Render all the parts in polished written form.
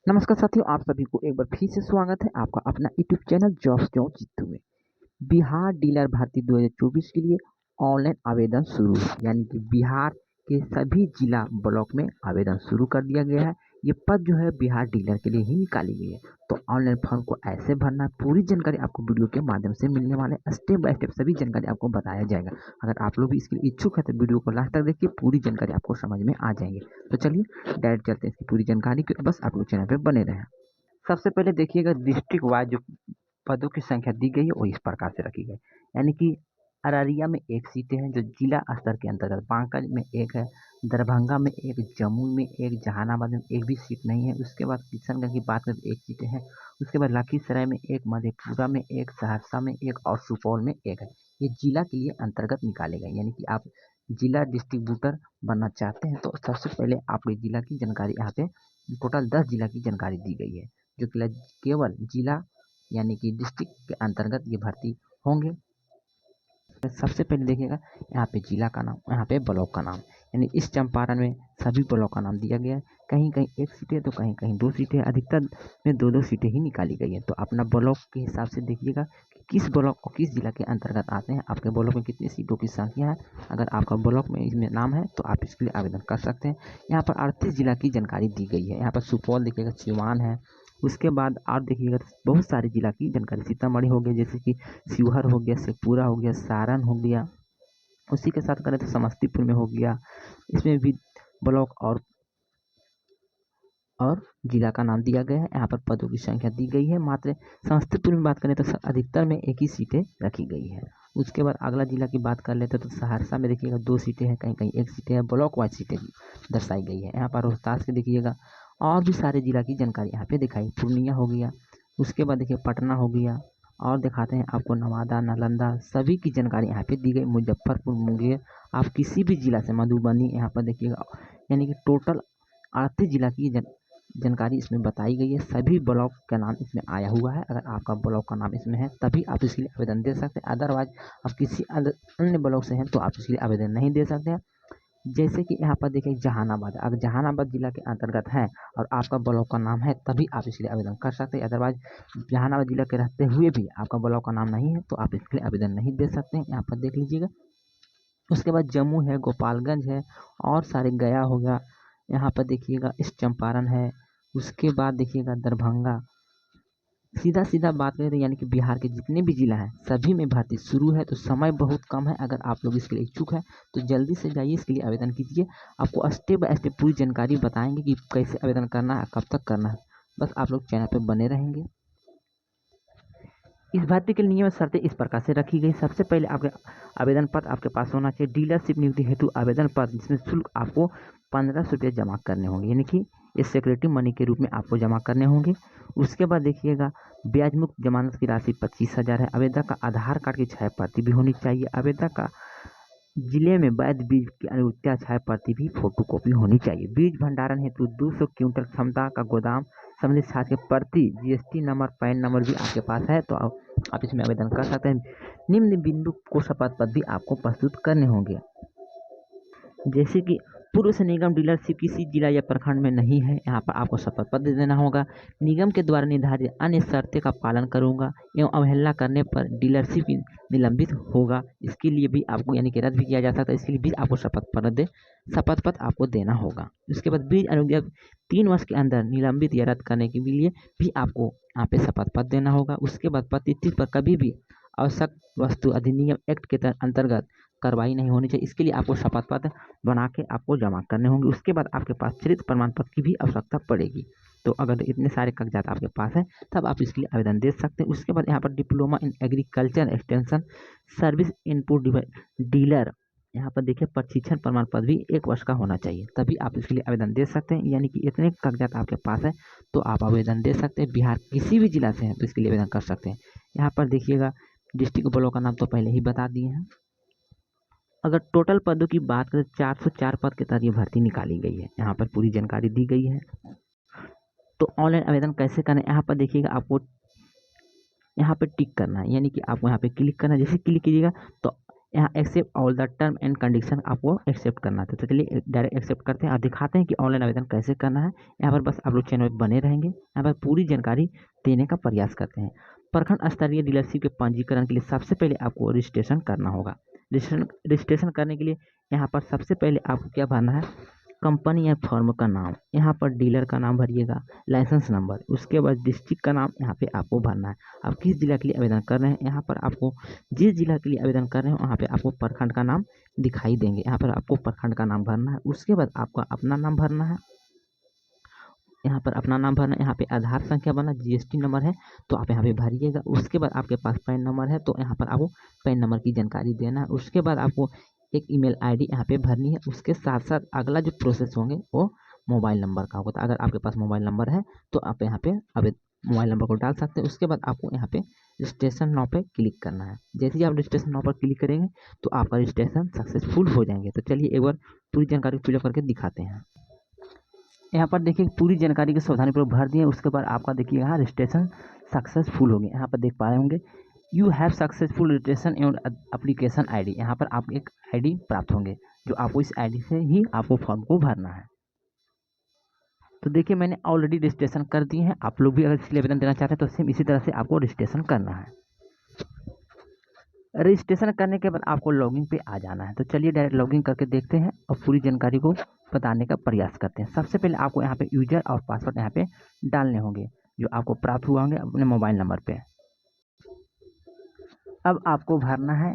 नमस्कार साथियों, आप सभी को एक बार फिर से स्वागत है आपका अपना यूट्यूब चैनल जॉब्स जो जीतू में। बिहार डीलर भर्ती 2024 के लिए ऑनलाइन आवेदन शुरू है, यानी कि बिहार के सभी जिला ब्लॉक में आवेदन शुरू कर दिया गया है। ये पद जो है बिहार डीलर के लिए ही निकाली गई है। तो ऑनलाइन फॉर्म को ऐसे भरना है, पूरी जानकारी आपको वीडियो के माध्यम से मिलने वाले है। स्टेप बाय स्टेप सभी जानकारी आपको बताया जाएगा। अगर आप लोग भी इसके लिए इच्छुक है तो वीडियो को लास्ट तक देखिए, पूरी जानकारी आपको समझ में आ जाएंगे। तो चलिए डायरेक्ट चलते हैं इसकी पूरी जानकारी की, बस आप लोग चैनल पर बने रहें। सबसे पहले देखिएगा, डिस्ट्रिक्ट वाइज जो पदों की संख्या दी गई है वो इस प्रकार से रखी गई, यानी कि अररिया में 1 सीटें हैं जो जिला स्तर के अंतर्गत, बांका में 1 है, दरभंगा में 1, जमुई में 1, जहानाबाद में 1 भी सीट नहीं है। उसके बाद किशनगंज की बात करें तो 1 सीटें हैं। उसके बाद लखीसराय में 1, मधेपुरा में 1, सहरसा में 1 और सुपौल में 1 है। ये जिला के लिए अंतर्गत निकाले गए, यानी कि आप जिला डिस्ट्रीब्यूटर बनना चाहते हैं तो सबसे पहले आपके जिला की जानकारी यहाँ पे टोटल 10 जिला की जानकारी दी गई है, जो केवल जिला यानी कि डिस्ट्रिक्ट के अंतर्गत ये भर्ती होंगे। सबसे पहले देखिएगा, यहाँ पे जिला का नाम, यहाँ पे ब्लॉक का नाम, यानी इस चंपारण में सभी ब्लॉक का नाम दिया गया है। कहीं कहीं 1 सीटें तो कहीं कहीं 2 सीटें, अधिकतर में 2-2 सीटें ही निकाली गई है। तो अपना ब्लॉक के हिसाब से देखिएगा कि किस ब्लॉक और किस जिला के अंतर्गत आते हैं, आपके ब्लॉक में कितनी सीटों की संख्या है। अगर आपका ब्लॉक में इसमें नाम है तो आप इसके लिए आवेदन कर सकते हैं। यहाँ पर 38 जिला की जानकारी दी गई है। यहाँ पर सुपौल देखिएगा, सिवान है। उसके बाद और देखिएगा बहुत सारे जिला की जानकारी, सीतामढ़ी हो गया, जैसे कि शिवहर हो गया, शेखपुरा हो गया, सारण हो गया। उसी के साथ करें तो समस्तीपुर में हो गया। इसमें भी ब्लॉक और जिला का नाम दिया गया है। यहाँ पर पदों की संख्या दी गई है। मात्र समस्तीपुर में बात करें तो अधिकतर में 1 ही सीटें रखी गई है। उसके बाद अगला जिला की बात कर लेते हैं तो सहरसा में देखिएगा 2 सीटें हैं, कहीं कहीं 1 सीटें हैं। ब्लॉक वाइज सीटें दर्शाई गई है। यहाँ पर रोहतास के देखिएगा, और भी सारे जिला की जानकारी यहाँ पे दिखाई, पूर्णिया हो गया। उसके बाद देखिए पटना हो गया, और दिखाते हैं आपको नवादा, नालंदा, सभी की जानकारी यहाँ पे दी गई। मुजफ्फरपुर, मुंगेर, आप किसी भी जिला से, मधुबनी, यहाँ पर देखिएगा, यानी कि टोटल 38 जिला की जानकारी इसमें बताई गई है। सभी ब्लॉक का नाम इसमें आया हुआ है। अगर आपका ब्लॉक का नाम इसमें है तभी आप इसके लिए आवेदन दे सकते हैं, अदरवाइज आप किसी अन्य ब्लॉक से हैं तो आप इसके लिए आवेदन नहीं दे सकते हैं। जैसे कि यहाँ पर देखिए जहानाबाद, अगर जहानाबाद जिला के अंतर्गत है और आपका ब्लॉक का नाम है तभी आप इसके लिए आवेदन कर सकते हैं, अदरवाइज जहानाबाद जिला के रहते हुए भी आपका ब्लॉक का नाम नहीं है तो आप इसके लिए आवेदन नहीं दे सकते हैं। यहाँ पर देख लीजिएगा। उसके बाद जम्मू है, गोपालगंज है, और सारे गया हो गया। यहाँ पर देखिएगा इस चंपारण है। उसके बाद देखिएगा दरभंगा। सीधा सीधा बात करें तो यानी कि बिहार के जितने भी जिला हैं सभी में भर्ती शुरू है। तो समय बहुत कम है, अगर आप लोग इसके लिए इच्छुक हैं तो जल्दी से जाइए, इसके लिए आवेदन कीजिए। आपको स्टेप बाय स्टेप पूरी जानकारी बताएंगे कि कैसे आवेदन करना है, कब तक करना है। बस आप लोग चैनल पर बने रहेंगे। इस भर्ती के लिए नियम शर्तें इस प्रकार से रखी गई। सबसे पहले आपके आवेदन पत्र आपके पास होना चाहिए। डीलरशिप नियुक्ति हेतु आवेदन पत्र, जिसमें शुल्क आपको 1500 रुपये जमा करने होंगे, यानी कि ये सिक्योरिटी मनी के रूप में आपको जमा करने होंगे। उसके बाद देखिएगा, ब्याज मुक्त जमानत की राशि 25,000 है। आवेदक का आधार कार्ड की छाया प्रति भी होनी चाहिए। आवेदक का जिले में वैध बीज की अनुज्ञा छाया प्रति भी फोटोकॉपी होनी चाहिए। बीज भंडारण हेतु 200 क्विंटल क्षमता का गोदाम सम्मिलित छाछ के प्रति जीएसटी नंबर, पैन नंबर भी आपके पास है तो आप इसमें आवेदन कर सकते हैं। निम्न बिंदु को शपथ पत्र भी आपको प्रस्तुत करने होंगे, जैसे कि पूर्व से निगम डीलरशिप किसी जिला या प्रखंड में नहीं है, यहाँ पर आपको शपथ पत्र देना होगा। निगम के द्वारा निर्धारित अन्य शर्तें का पालन करूँगा एवं अवहेलना करने पर डीलरशिप निलंबित होगा। इसके लिए भी आपको, यानी कि रद्द भी किया जा सकता है, इसके लिए भी आपको शपथ पत्र आपको देना होगा। उसके बाद बीज अनुज्ञा 3 वर्ष के अंदर निलंबित या रद्द करने के लिए भी आपको यहाँ पे शपथ पत्र देना होगा। उसके बाद प्रतिथि पर कभी भी आवश्यक वस्तु अधिनियम एक्ट के अंतर्गत कार्रवाई नहीं होनी चाहिए। इसके लिए आपको शपथ पत्र बना के आपको जमा करने होंगे। उसके बाद आपके पास चरित्र प्रमाण पत्र की भी आवश्यकता पड़ेगी। तो अगर इतने सारे कागजात आपके पास है तब आप इसके लिए आवेदन दे सकते हैं। उसके बाद यहाँ पर diploma in agriculture extension service input dealer, यहाँ पर देखिए प्रशिक्षण प्रमाण पत्र भी 1 वर्ष का होना चाहिए, तभी आप इसके लिए आवेदन दे सकते हैं। यानी कि इतने कागजात आपके पास है तो आप आवेदन दे सकते हैं। बिहार किसी भी जिला से हैं तो इसके लिए आवेदन कर सकते हैं। यहाँ पर देखिएगा, डिस्ट्रिक्ट ब्लॉक का नाम तो पहले ही बता दिए हैं। अगर टोटल पदों की बात करें 404 पद के तहत ये भर्ती निकाली गई है, यहाँ पर पूरी जानकारी दी गई है। तो ऑनलाइन आवेदन कैसे करें, यहाँ पर देखिएगा, आपको यहाँ पे टिक करना है, यानी कि आपको यहाँ पे क्लिक करना है। जैसे क्लिक कीजिएगा तो यहाँ accept all the term and condition आपको एक्सेप्ट करना था। तो चलिए डायरेक्ट एक्सेप्ट करते हैं और दिखाते हैं कि ऑनलाइन आवेदन कैसे करना है। यहाँ पर बस आप लोग चैनल में बने रहेंगे, यहाँ पर पूरी जानकारी देने का प्रयास करते हैं। प्रखंड स्तरीय डीलरशिप के पंजीकरण के लिए सबसे पहले आपको रजिस्ट्रेशन करना होगा। रजिस्ट्रेशन करने के लिए यहाँ पर सबसे पहले आपको क्या भरना है, कंपनी या फर्म का नाम, यहाँ पर डीलर का नाम भरिएगा, लाइसेंस नंबर, उसके बाद डिस्ट्रिक्ट का नाम यहाँ पे आपको भरना है। आप किस जिला के लिए आवेदन कर रहे हैं, यहाँ पर आपको जिस जिला के लिए आवेदन कर रहे हैं वहाँ पे आपको प्रखंड का नाम दिखाई देंगे, यहाँ पर आपको प्रखंड का नाम भरना है। उसके बाद आपका अपना नाम भरना है, यहाँ पर अपना नाम भरना है। यहाँ पे आधार संख्या भरना, जीएसटी नंबर है तो आप यहाँ पे भरिएगा। उसके बाद आपके पास पैन नंबर है तो यहाँ पर आपको पैन नंबर की जानकारी देना है। उसके बाद आपको एक ईमेल आईडी यहाँ पे भरनी है। उसके साथ साथ अगला जो प्रोसेस होंगे वो मोबाइल नंबर का होगा। तो अगर आपके पास मोबाइल नंबर है तो आप यहाँ पे मोबाइल नंबर को डाल सकते हैं। उसके बाद आपको यहाँ पे रजिस्ट्रेशन नाउ पे क्लिक करना है। जैसे ही आप रजिस्ट्रेशन नाउ पर क्लिक करेंगे तो आपका रजिस्ट्रेशन सक्सेसफुल हो जाएंगे। तो चलिए एक बार पूरी जानकारी फिलअप करके दिखाते हैं। यहाँ पर देखिए पूरी जानकारी की सावधानीपूर्वक भर दिए। उसके बाद आपका देखिए यहाँ रजिस्ट्रेशन सक्सेसफुल हो गया। यहाँ पर देख पा रहे होंगे you have successful registration and application ID. यहाँ पर आपको एक आईडी प्राप्त होंगे जो आपको इस आईडी से ही आपको फॉर्म को भरना है। तो देखिए मैंने ऑलरेडी रजिस्ट्रेशन कर दिए हैं। आप लोग भी अगर इसलिए आवेदन देना चाहते हैं तो सेम इसी तरह से आपको रजिस्ट्रेशन करना है। रजिस्ट्रेशन करने के बाद आपको लॉगिन पे आ जाना है। तो चलिए डायरेक्ट लॉगिन करके देखते हैं और पूरी जानकारी को बताने का प्रयास करते हैं। सबसे पहले आपको यहाँ पे यूजर और पासवर्ड यहाँ पे डालने होंगे जो आपको प्राप्त हुआ होंगे अपने मोबाइल नंबर पे। अब आपको भरना है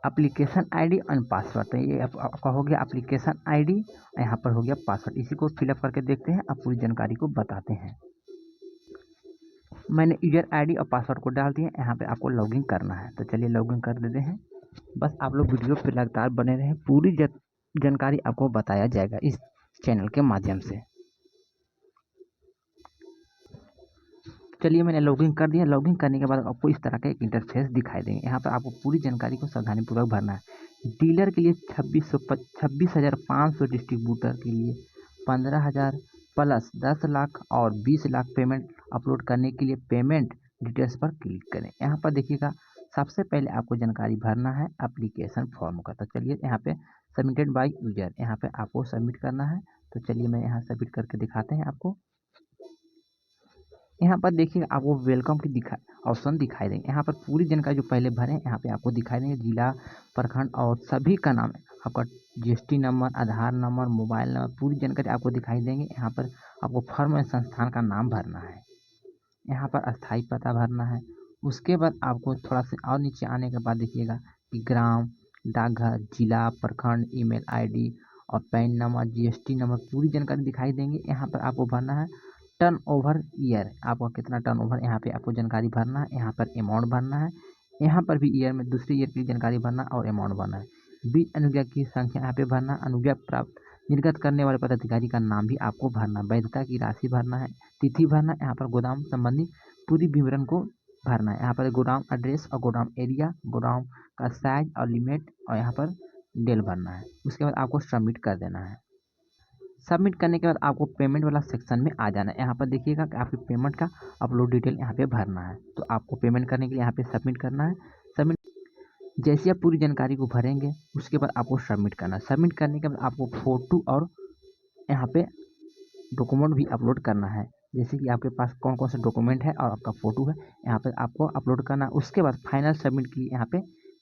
एप्लीकेशन आईडी और पासवर्ड। तो ये आपका हो गया एप्लीकेशन आईडी, यहाँ पर हो गया पासवर्ड। इसी को फिलअप करके देखते हैं, अब पूरी जानकारी को बताते हैं। मैंने यूजर आईडी और पासवर्ड को डाल दिया। यहाँ पे आपको लॉगिन करना है। तो चलिए लॉगिन कर देते हैं। बस आप लोग वीडियो पे लगातार बने रहें, पूरी जानकारी आपको बताया जाएगा इस चैनल के माध्यम से। चलिए मैंने लॉगिन कर दिया। लॉगिन करने के बाद आपको इस तरह का एक इंटरफेस दिखाई देंगे। यहाँ पर आपको पूरी जानकारी को सावधानीपूर्वक भरना है। डीलर के लिए 26,500, डिस्ट्रीब्यूटर के लिए 15,000 प्लस 10 लाख और 20 लाख पेमेंट अपलोड करने के लिए पेमेंट डिटेल्स पर क्लिक करें। यहाँ पर देखिएगा सबसे पहले आपको जानकारी भरना है एप्लीकेशन फॉर्म का। तो चलिए यहाँ पे सबमिटेड बाय यूजर, यहाँ पे आपको सबमिट करना है। तो चलिए मैं यहाँ सबमिट करके दिखाते हैं आपको। यहाँ पर देखिए आपको वेलकम की ऑप्शन दिखाई देंगे। यहाँ पर पूरी जानकारी जो पहले भरें यहाँ पे आपको दिखाई देंगे, जिला, प्रखंड और सभी का नाम है, आपका जीएसटी नंबर, आधार नंबर, मोबाइल नंबर, पूरी जानकारी आपको दिखाई देंगे। यहाँ पर आपको फर्म या संस्थान का नाम भरना है, यहाँ पर अस्थायी पता भरना है। उसके बाद आपको थोड़ा सा और नीचे आने के बाद देखिएगा कि ग्राम, डाकघर, जिला, प्रखंड, ईमेल आईडी और पैन नंबर, जीएसटी नंबर, पूरी जानकारी दिखाई देंगे। यहाँ पर आपको भरना है टर्न ओवर ईयर, आपका कितना टर्न ओवर, यहाँ पे आपको जानकारी भरना है। यहाँ पर अमाउंट भरना है, यहाँ पर भी ईयर में दूसरे ईयर की जानकारी भरना और अमाउंट भरना है। बीज अनुज्ञा की संख्या यहाँ पे भरना, अनुज्ञा प्राप्त निर्गत करने वाले पदाधिकारी का नाम भी आपको भरना, वैधता की राशि भरना है, तिथि भरना, यहाँ पर गोदाम संबंधी पूरी विवरण को भरना है। यहाँ पर गोदाम एड्रेस और गोदाम एरिया, गोदाम का साइज और लिमिट और यहाँ पर डेल भरना है। उसके बाद आपको सबमिट कर देना है। सबमिट करने के बाद आपको पेमेंट वाला सेक्शन में आ जाना है। यहाँ पर देखिएगा कि आपकी पेमेंट का अपलोड डिटेल यहाँ पे भरना है। तो आपको पेमेंट करने के लिए यहाँ पे सबमिट करना है। सबमिट जैसे आप पूरी जानकारी को भरेंगे उसके बाद आपको सबमिट करना है। सबमिट करने के बाद आपको फ़ोटो और यहाँ पे डॉक्यूमेंट भी अपलोड करना है। जैसे कि आपके पास कौन कौन से डॉक्यूमेंट है और आपका फ़ोटो है, यहाँ पर आपको अपलोड करना है। उसके बाद फाइनल सबमिट के लिए यहाँ पे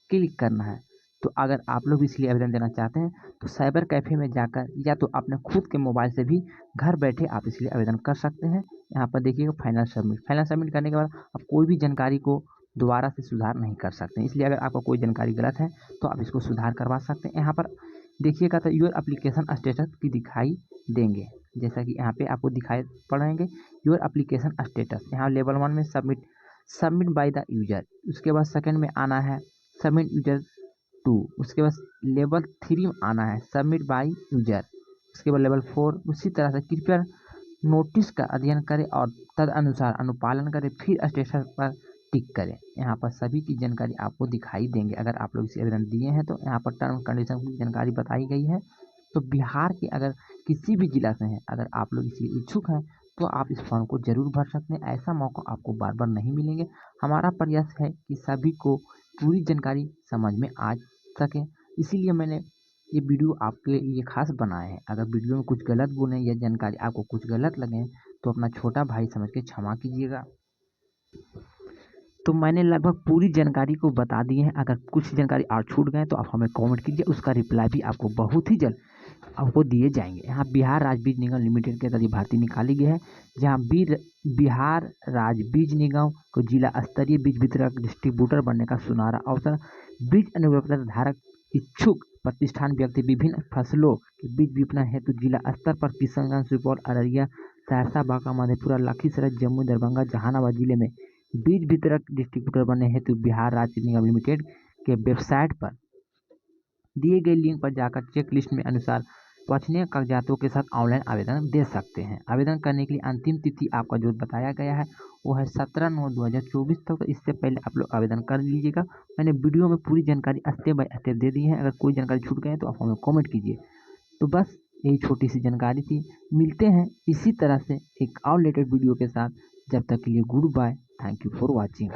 क्लिक करना है। तो अगर आप लोग इसलिए आवेदन देना चाहते हैं तो साइबर कैफ़े में जाकर या तो अपने खुद के मोबाइल से भी घर बैठे आप इसलिए आवेदन कर सकते हैं। यहाँ पर देखिएगा फाइनल सबमिट करने के बाद आप कोई भी जानकारी को दोबारा से सुधार नहीं कर सकते हैं। इसलिए अगर आपका कोई जानकारी गलत है तो आप इसको सुधार करवा सकते हैं। यहाँ पर देखिएगा तो योर एप्लीकेशन स्टेटस की दिखाई देंगे, जैसा कि यहाँ पे आपको दिखाई पड़ेंगे योर एप्लीकेशन स्टेटस। यहाँ लेवल 1 में सबमिट बाय द यूजर, उसके बाद सेकंड में आना है सबमिट यूजर 2, उसके बाद लेवल 3 में आना है सबमिट बाय यूजर, उसके बाद लेवल 4। उसी तरह से कृपया नोटिस का अध्ययन करें और तदनुसार अनुपालन करें, फिर स्टेटस पर टिक करें। यहाँ पर सभी की जानकारी आपको दिखाई देंगे। अगर आप लोग इसे आवेदन दिए हैं तो यहाँ पर टर्म कंडीशन की जानकारी बताई गई है। तो बिहार के अगर किसी भी जिला से हैं, अगर आप लोग इसलिए इच्छुक हैं तो आप इस फॉर्म को जरूर भर सकते हैं। ऐसा मौका आपको बार बार नहीं मिलेंगे। हमारा प्रयास है कि सभी को पूरी जानकारी समझ में आ सके, इसीलिए मैंने ये वीडियो आपके लिए खास बनाया है। अगर वीडियो में कुछ गलत बोलें या जानकारी आपको कुछ गलत लगे तो अपना छोटा भाई समझ के क्षमा कीजिएगा। तो मैंने लगभग पूरी जानकारी को बता दी है। अगर कुछ जानकारी और छूट गए तो आप हमें कमेंट कीजिए, उसका रिप्लाई भी आपको बहुत ही जल्द आपको दिए जाएंगे। यहाँ बिहार राज्य बीज निगम लिमिटेड के तहत भर्ती निकाली गई है, जहाँ बिहार राज्य बीज निगम को जिला स्तरीय बीज वितरक डिस्ट्रीब्यूटर बनने का सुनहरा अवसर। बीज अनुपलब्धता धारक इच्छुक प्रतिष्ठान व्यक्ति विभिन्न फसलों के बीज विपणन हेतु जिला स्तर पर किशनगंज, सुपौल, अररिया, सहरसा, बांका, मधेपुरा, लखीसराय, जम्मू, दरभंगा, जहानाबाद जिले में बीज वितरक डिस्ट्रीब्यूटर बनने हेतु बिहार राज्य निगम लिमिटेड के वेबसाइट पर दिए गए लिंक पर जाकर चेक लिस्ट में अनुसार वांछनीय कागजातों के साथ ऑनलाइन आवेदन दे सकते हैं। आवेदन करने के लिए अंतिम तिथि आपका जो बताया गया है वो है 17/9/2024 तक। तो इससे पहले आप लोग आवेदन कर लीजिएगा। मैंने वीडियो में पूरी जानकारी स्टेप बाय स्टेप दे दी है। अगर कोई जानकारी छूट गए तो आप हमें कमेंट कीजिए। तो बस यही छोटी सी जानकारी थी। मिलते हैं इसी तरह से एक और लेटेस्ट वीडियो के साथ। जब तक के लिए good bye. Thank you for watching.